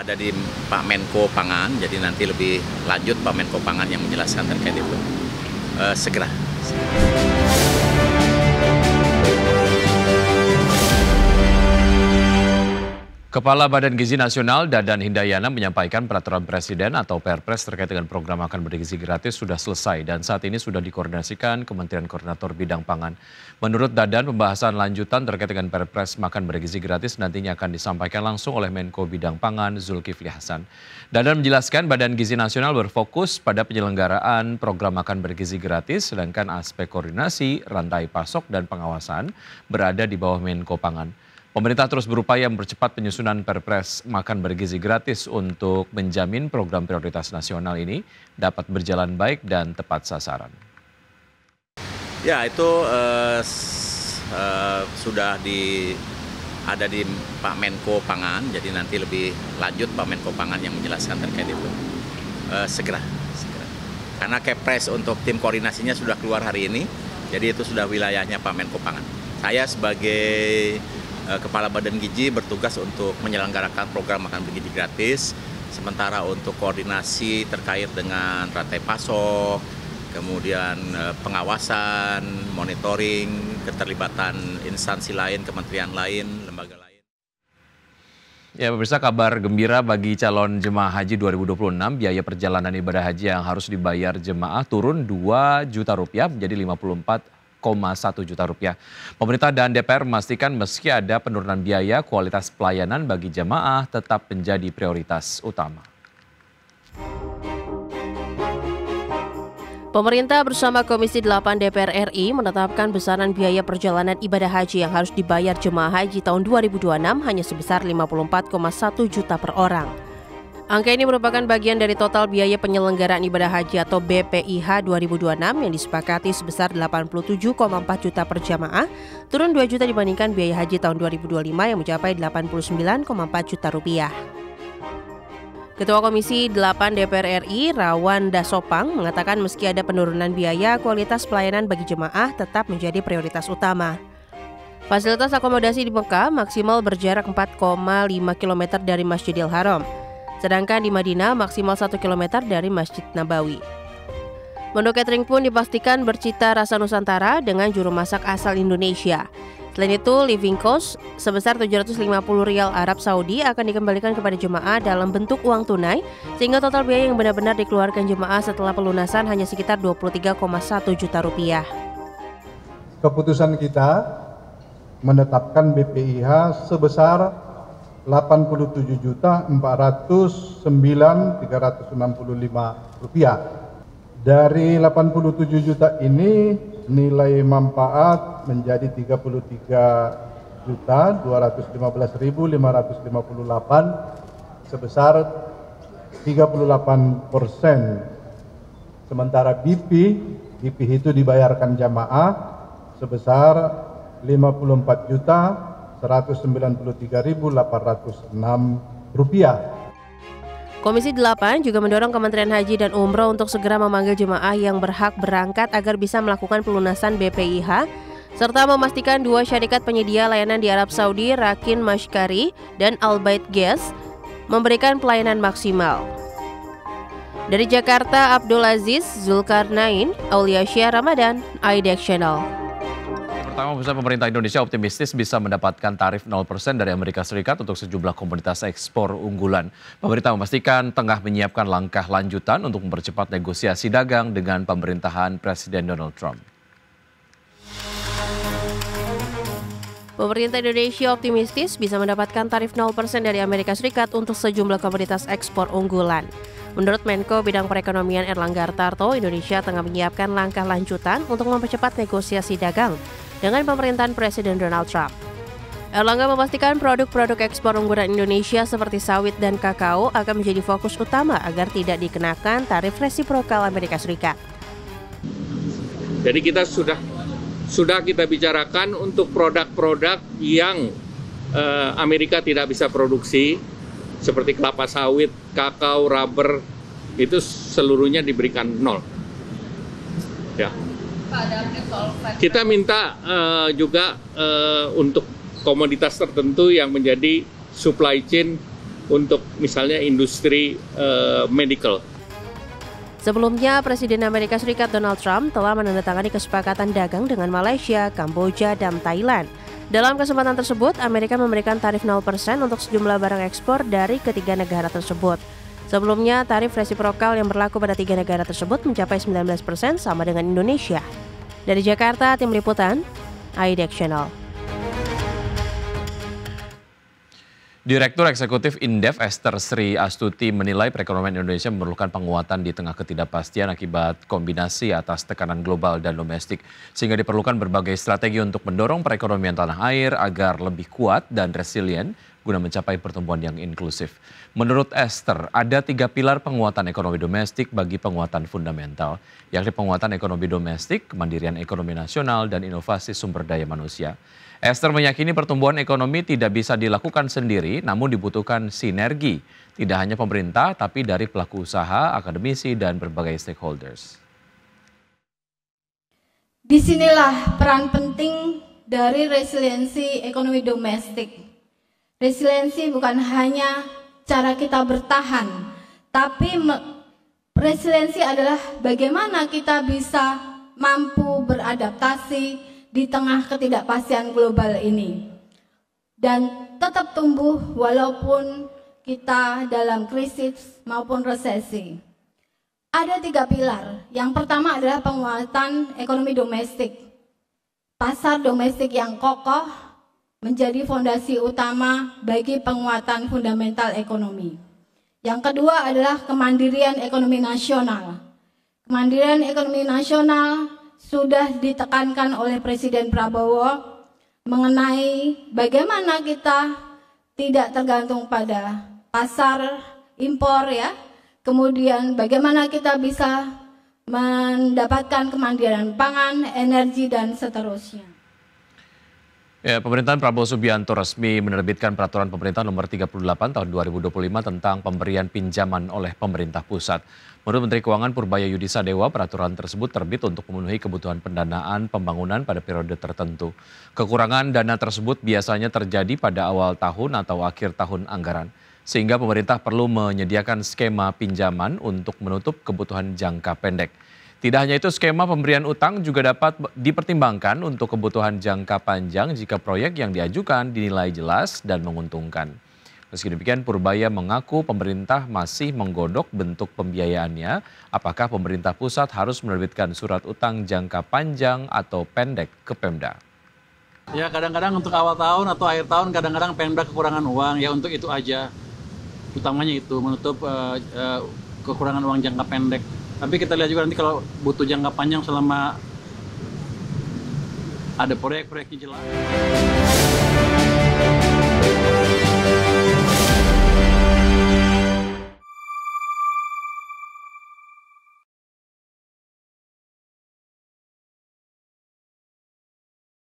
ada di Pak Menko Pangan, jadi nanti lebih lanjut Pak Menko Pangan yang menjelaskan terkait itu. Segera. Kepala Badan Gizi Nasional Dadan Hindayana menyampaikan peraturan Presiden atau Perpres terkait dengan program makan bergizi gratis sudah selesai dan saat ini sudah dikoordinasikan Kementerian Koordinator Bidang Pangan. Menurut Dadan, pembahasan lanjutan terkait dengan Perpres makan bergizi gratis nantinya akan disampaikan langsung oleh Menko Bidang Pangan Zulkifli Hasan. Dadan menjelaskan Badan Gizi Nasional berfokus pada penyelenggaraan program makan bergizi gratis, sedangkan aspek koordinasi, rantai pasok, dan pengawasan berada di bawah Menko Pangan. Pemerintah terus berupaya mempercepat penyusunan Perpres makan bergizi gratis untuk menjamin program prioritas nasional ini dapat berjalan baik dan tepat sasaran. Ya, itu sudah ada di Pak Menko Pangan, jadi nanti lebih lanjut Pak Menko Pangan yang menjelaskan terkait itu. Segera. Karena Kepres untuk tim koordinasinya sudah keluar hari ini, jadi itu sudah wilayahnya Pak Menko Pangan. Saya sebagai Kepala Badan Gizi bertugas untuk menyelenggarakan program makan bergizi gratis, sementara untuk koordinasi terkait dengan rantai pasok, kemudian pengawasan, monitoring, keterlibatan instansi lain, kementerian lain, lembaga lain. Ya, pemirsa, kabar gembira bagi calon jemaah haji 2026, biaya perjalanan ibadah haji yang harus dibayar jemaah turun Rp2 juta menjadi Rp54,1 juta. Pemerintah dan DPR memastikan meski ada penurunan biaya, kualitas pelayanan bagi jemaah tetap menjadi prioritas utama. Pemerintah bersama Komisi 8 DPR RI menetapkan besaran biaya perjalanan ibadah haji yang harus dibayar jemaah haji tahun 2026 hanya sebesar Rp54,1 juta per orang. Angka ini merupakan bagian dari total biaya penyelenggaraan ibadah haji atau BPIH 2026 yang disepakati sebesar Rp87,4 juta per jamaah, turun 2 juta dibandingkan biaya haji tahun 2025 yang mencapai Rp89,4 juta. Ketua Komisi 8 DPR RI, Rawan Dasopang, mengatakan meski ada penurunan biaya, kualitas pelayanan bagi jemaah tetap menjadi prioritas utama. Fasilitas akomodasi di Mekah maksimal berjarak 4,5 km dari Masjidil Haram. Sedangkan di Madinah maksimal 1 km dari Masjid Nabawi. Menu catering pun dipastikan bercita rasa Nusantara dengan juru masak asal Indonesia. Selain itu, living cost sebesar Rp750 Arab Saudi akan dikembalikan kepada jemaah dalam bentuk uang tunai, sehingga total biaya yang benar-benar dikeluarkan jemaah setelah pelunasan hanya sekitar Rp23,1 juta. Keputusan kita menetapkan BPIH sebesar Rp87.409.365. Dari 87 juta ini nilai manfaat menjadi Rp33.215.558 sebesar 38%. Sementara BP itu dibayarkan jamaah sebesar Rp54.193.806. Komisi 8 juga mendorong Kementerian Haji dan Umroh untuk segera memanggil jemaah yang berhak berangkat agar bisa melakukan pelunasan BPIH, serta memastikan 2 syarikat penyedia layanan di Arab Saudi, Rakin Mashkari dan Al Bait Gas, memberikan pelayanan maksimal. Dari Jakarta, Abdul Aziz, Zulkarnain, Auliasyah Ramadan, IDX Channel. Pertama, pemerintah Indonesia optimistis bisa mendapatkan tarif 0% dari Amerika Serikat untuk sejumlah komoditas ekspor unggulan. Pemerintah memastikan tengah menyiapkan langkah lanjutan untuk mempercepat negosiasi dagang dengan pemerintahan Presiden Donald Trump. Pemerintah Indonesia optimistis bisa mendapatkan tarif 0% dari Amerika Serikat untuk sejumlah komoditas ekspor unggulan. Menurut Menko Bidang Perekonomian Erlangga Hartarto, Indonesia tengah menyiapkan langkah lanjutan untuk mempercepat negosiasi dagang dengan pemerintahan Presiden Donald Trump. Erlangga memastikan produk-produk ekspor unggulan Indonesia seperti sawit dan kakao akan menjadi fokus utama agar tidak dikenakan tarif resiprokal Amerika Serikat. Jadi kita sudah kita bicarakan untuk produk-produk yang Amerika tidak bisa produksi, seperti kelapa sawit, kakao, rubber, itu seluruhnya diberikan 0. Ya. Kita minta juga untuk komoditas tertentu yang menjadi supply chain untuk misalnya industri medical. Sebelumnya, Presiden Amerika Serikat Donald Trump telah menandatangani kesepakatan dagang dengan Malaysia, Kamboja, dan Thailand. Dalam kesempatan tersebut, Amerika memberikan tarif 0% untuk sejumlah barang ekspor dari ketiga negara tersebut. Sebelumnya, tarif resiprokal yang berlaku pada tiga negara tersebut mencapai 19% sama dengan Indonesia. Dari Jakarta, Tim Liputan, IDX Channel. Direktur Eksekutif Indef Esther Sri Astuti menilai perekonomian Indonesia memerlukan penguatan di tengah ketidakpastian akibat kombinasi atas tekanan global dan domestik, sehingga diperlukan berbagai strategi untuk mendorong perekonomian tanah air agar lebih kuat dan resilient guna mencapai pertumbuhan yang inklusif. Menurut Esther, ada 3 pilar penguatan ekonomi domestik bagi penguatan fundamental, yakni penguatan ekonomi domestik, kemandirian ekonomi nasional, dan inovasi sumber daya manusia. Esther meyakini pertumbuhan ekonomi tidak bisa dilakukan sendiri, namun dibutuhkan sinergi, tidak hanya pemerintah, tapi dari pelaku usaha, akademisi, dan berbagai stakeholders. Disinilah peran penting dari resiliensi ekonomi domestik. Resiliensi bukan hanya cara kita bertahan, tapi resiliensi adalah bagaimana kita bisa mampu beradaptasi di tengah ketidakpastian global ini dan tetap tumbuh walaupun kita dalam krisis maupun resesi. Ada 3 pilar. Yang pertama adalah penguatan ekonomi domestik. Pasar domestik yang kokoh menjadi fondasi utama bagi penguatan fundamental ekonomi. Yang kedua adalah kemandirian ekonomi nasional. Kemandirian ekonomi nasional sudah ditekankan oleh Presiden Prabowo mengenai bagaimana kita tidak tergantung pada pasar impor ya. Kemudian bagaimana kita bisa mendapatkan kemandirian pangan, energi, dan seterusnya. Ya, pemerintahan Prabowo Subianto resmi menerbitkan peraturan pemerintah nomor 38 tahun 2025 tentang pemberian pinjaman oleh pemerintah pusat. Menurut Menteri Keuangan Purbaya Yudhisa Dewa, peraturan tersebut terbit untuk memenuhi kebutuhan pendanaan pembangunan pada periode tertentu. Kekurangan dana tersebut biasanya terjadi pada awal tahun atau akhir tahun anggaran, sehingga pemerintah perlu menyediakan skema pinjaman untuk menutup kebutuhan jangka pendek. Tidak hanya itu, skema pemberian utang juga dapat dipertimbangkan untuk kebutuhan jangka panjang jika proyek yang diajukan dinilai jelas dan menguntungkan. Meski demikian, Purbaya mengaku pemerintah masih menggodok bentuk pembiayaannya. Apakah pemerintah pusat harus menerbitkan surat utang jangka panjang atau pendek ke Pemda? Ya, kadang-kadang untuk awal tahun atau akhir tahun kadang-kadang Pemda kekurangan uang, ya untuk itu aja. Utamanya itu, menutup kekurangan uang jangka pendek. Tapi kita lihat juga nanti kalau butuh jangka panjang selama ada proyek-proyeknya jelas.